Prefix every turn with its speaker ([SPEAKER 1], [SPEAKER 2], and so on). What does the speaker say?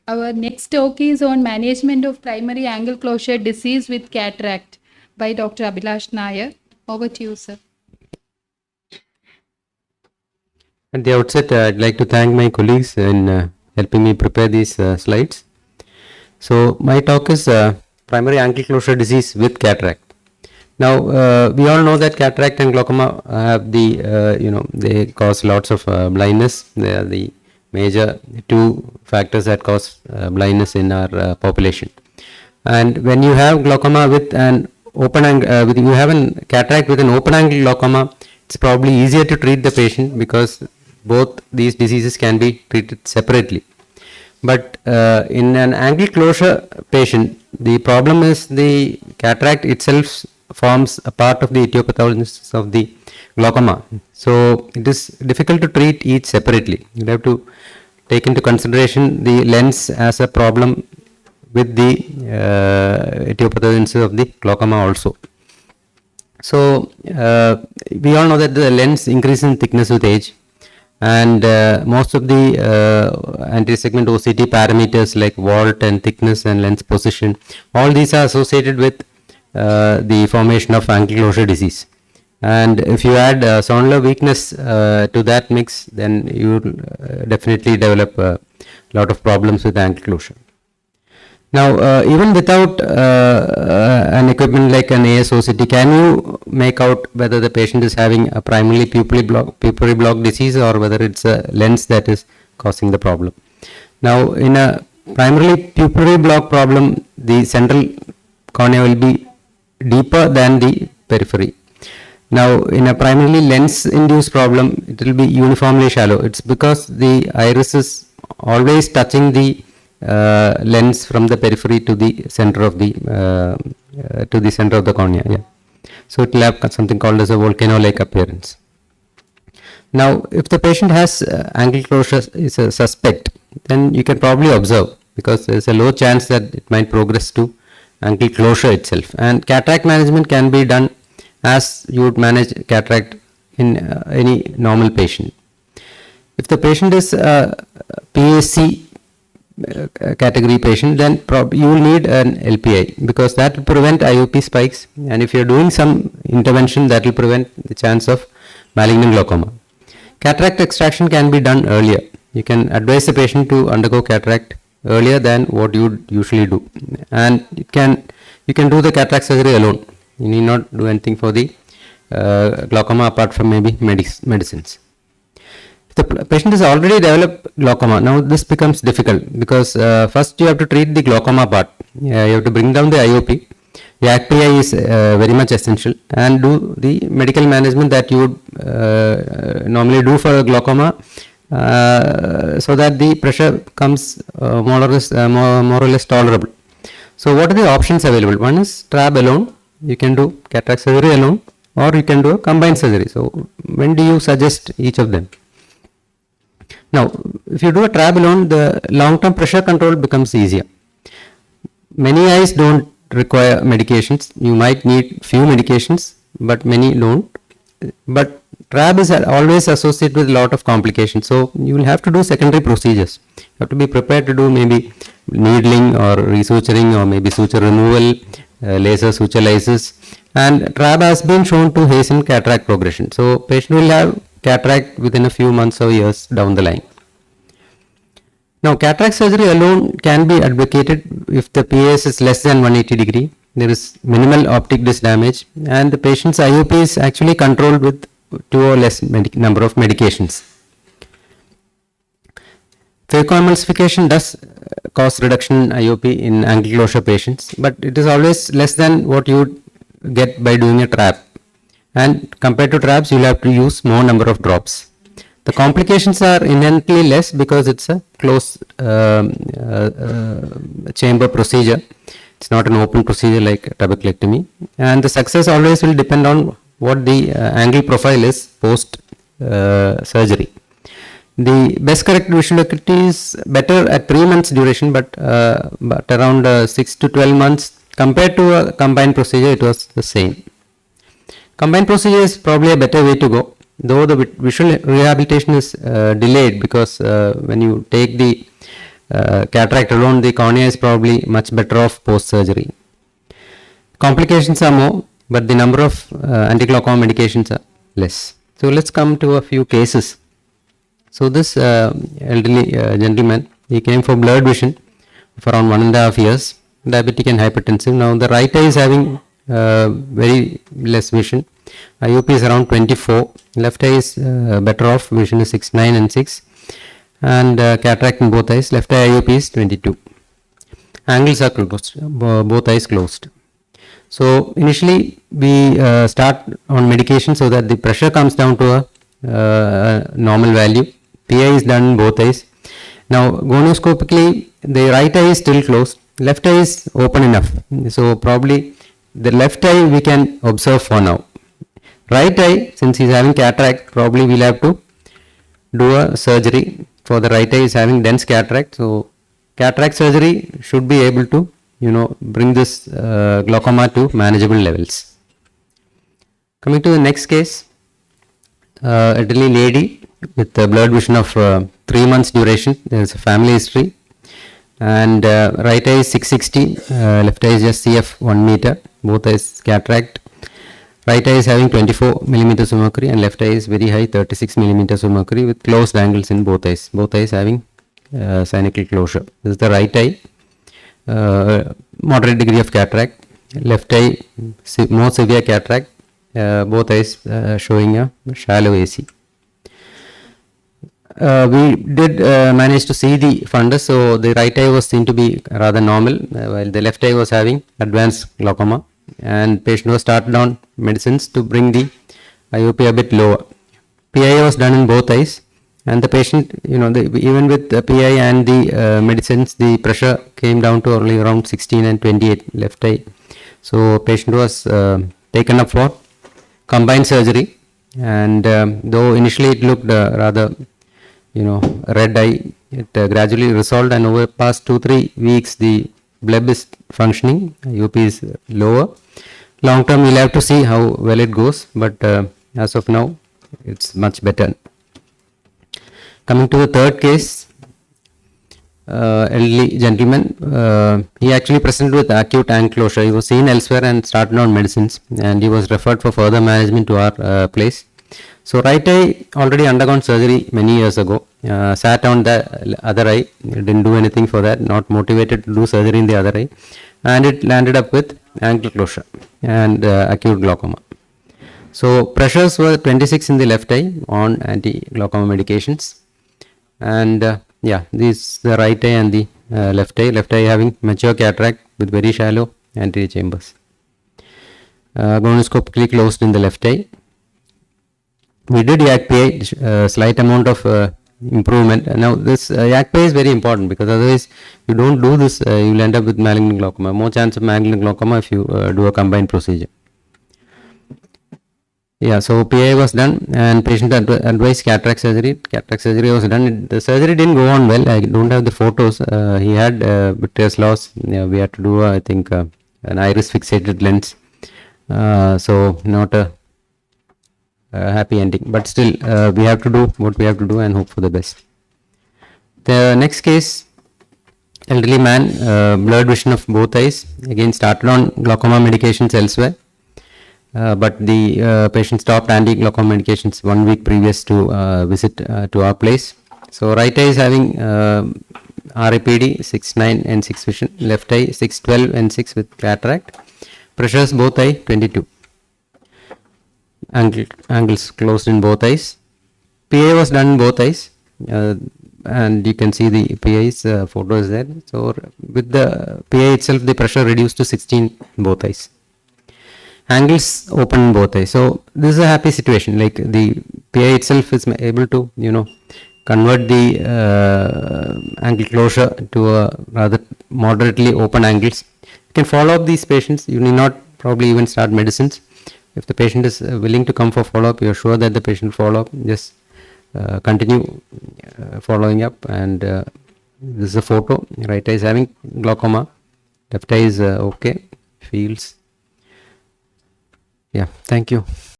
[SPEAKER 1] Our next talk is on management of primary angle closure disease with cataract by Dr. Abhilash Nair. Over to you, sir.
[SPEAKER 2] At the outset, I'd like to thank my colleagues in helping me prepare these slides. So, my talk is primary angle closure disease with cataract. Now, we all know that cataract and glaucoma have they cause lots of blindness. They are the major two factors that cause blindness in our population. And when you have glaucoma with an open angle, you have a cataract with an open angle glaucoma, it's probably easier to treat the patient because both these diseases can be treated separately. But in an angle closure patient, the problem is the cataract itself forms a part of the etiopathogenesis of the glaucoma. So it is difficult to treat each separately. You have to take into consideration the lens as a problem with the etiopathogenesis of the glaucoma also. So we all know that the lens increases in thickness with age, and most of the anterior segment OCT parameters like vault and thickness and lens position, all these are associated with the formation of angle closure disease. And if you add sonular weakness to that mix, then you will definitely develop a lot of problems with angle closure. Now, even without an equipment like an ASOCT, can you make out whether the patient is having a primarily pupillary block disease or whether it's a lens that is causing the problem? Now, in a primarily pupillary block problem, the central cornea will be deeper than the periphery. Now, in a primarily lens-induced problem, it will be uniformly shallow. It's because the iris is always touching the lens from the periphery to the center of the cornea. Yeah. So it will have something called as a volcano-like appearance. Now, if the patient has angle closure is a suspect, then you can probably observe because there is a low chance that it might progress to angle closure itself. And cataract management can be done as you would manage cataract in any normal patient. If the patient is PAC category patient, then you will need an LPI because that will prevent IOP spikes, and if you are doing some intervention, that will prevent the chance of malignant glaucoma. Cataract extraction can be done earlier. You can advise the patient to undergo cataract earlier than what you would usually do, and you can do the cataract surgery alone. You need not do anything for the glaucoma apart from maybe medicines. The patient has already developed glaucoma. Now this becomes difficult because first you have to treat the glaucoma part. You have to bring down the IOP. The ACPI is very much essential, and do the medical management that you would normally do for glaucoma so that the pressure comes more or less tolerable. So what are the options available? One is TRAB alone. You can do cataract surgery alone, or you can do a combined surgery. So when do you suggest each of them? Now, if you do a TRAB alone, the long-term pressure control becomes easier. Many eyes don't require medications. You might need few medications, but many don't. But TRAB is always associated with a lot of complications. So you will have to do secondary procedures. You have to be prepared to do maybe needling or resuturing or maybe suture removal, laser suture lysis. And TRAB has been shown to hasten cataract progression. So patient will have cataract within a few months or years down the line. Now, cataract surgery alone can be advocated if the PAS is less than 180 degree, there is minimal optic disc damage, and the patient's IOP is actually controlled with 2 or less number of medications. Phacoemulsification does cause reduction in IOP in angle closure patients, but it is always less than what you would get by doing a TRAB. And compared to TRABs, you will have to use more number of drops. The complications are inherently less because it's a closed chamber procedure. It's not an open procedure like trabeculectomy. And the success always will depend on what the angle profile is post surgery. The best corrected visual acuity is better at 3 months duration, but around 6 to 12 months compared to a combined procedure, it was the same. Combined procedure is probably a better way to go, though the visual rehabilitation is delayed because when you take the cataract alone, the cornea is probably much better off post-surgery. Complications are more, but the number of anti-glaucoma medications are less. So let's come to a few cases. So this elderly gentleman, he came for blurred vision for around 1.5 years, diabetic and hypertensive. Now the right eye is having very less vision. IOP is around 24. Left eye is better off. Vision is 6, 9 and 6. And cataract in both eyes. Left eye IOP is 22. Angles are closed. Both eyes closed. So initially we start on medication so that the pressure comes down to a normal value. PI is done in both eyes. Now gonoscopically the right eye is still closed. Left eye is open enough. So probably the left eye we can observe for now. Right eye, since he is having cataract, probably we'll have to do a surgery for the right eye is having dense cataract. So cataract surgery should be able to bring this glaucoma to manageable levels. Coming to the next case, elderly lady with a blurred vision of 3 months duration. There is a family history, and right eye is 660, left eye is just CF 1 meter, both eyes cataract. Right eye is having 24 millimeters of mercury and left eye is very high, 36 millimeters of mercury with closed angles in both eyes. Both eyes having synovial closure. This is the right eye, moderate degree of cataract. Left eye, more severe cataract. Both eyes showing a shallow AC. We did manage to see the fundus, so the right eye was seen to be rather normal, while the left eye was having advanced glaucoma, and patient was started on medicines to bring the IOP a bit lower. PI was done in both eyes, and the patient, even with the PI and the medicines, the pressure came down to only around 16 and 28 left eye. So patient was taken up for combined surgery, and though initially it looked rather red eye, it gradually resolved, and over past 2-3 weeks the bleb is functioning, IOP is lower. Long term we'll have to see how well it goes, but as of now it's much better. Coming to the third case, elderly gentleman, he actually presented with acute angle closure. He was seen elsewhere and started on medicines, and he was referred for further management to our place. So right eye already undergone surgery many years ago, sat on the other eye, didn't do anything for that, not motivated to do surgery in the other eye, and it landed up with angle closure and acute glaucoma. So pressures were 26 in the left eye on anti-glaucoma medications, and this the right eye and the left eye having mature cataract with very shallow anterior chambers. Gonoscopically closed in the left eye. We did YAC-PI, slight amount of improvement. Now this YAC-PI is very important, because otherwise you don't do this, you will end up with malignant glaucoma. More chance of malignant glaucoma if you do a combined procedure. So PI was done, and patient advised cataract surgery. Cataract surgery was done. The surgery didn't go on well. I don't have the photos. He had vitreous loss. We had to do I think an iris fixated lens. So not a happy ending, but still we have to do what we have to do and hope for the best. The next case, elderly man, blurred vision of both eyes, again started on glaucoma medications elsewhere, but the patient stopped anti-glaucoma medications 1 week previous to visit to our place. So right eye is having RAPD 6/9 and 6 vision, left eye 6/12 and 6 with cataract. Pressures both eye 22. Angles closed in both eyes. PA was done in both eyes, and you can see the PA's photo is there. So with the PA itself, the pressure reduced to 16 in both eyes. Angles open in both eyes. So this is a happy situation. Like the PA itself is able to convert the angle closure to a rather moderately open angles. You can follow up these patients. You need not probably even start medicines. If the patient is willing to come for follow-up, you are sure that the patient will follow up. Just continue following up, and this is a photo. Right eye is having glaucoma, left eye is okay, feels. Thank you.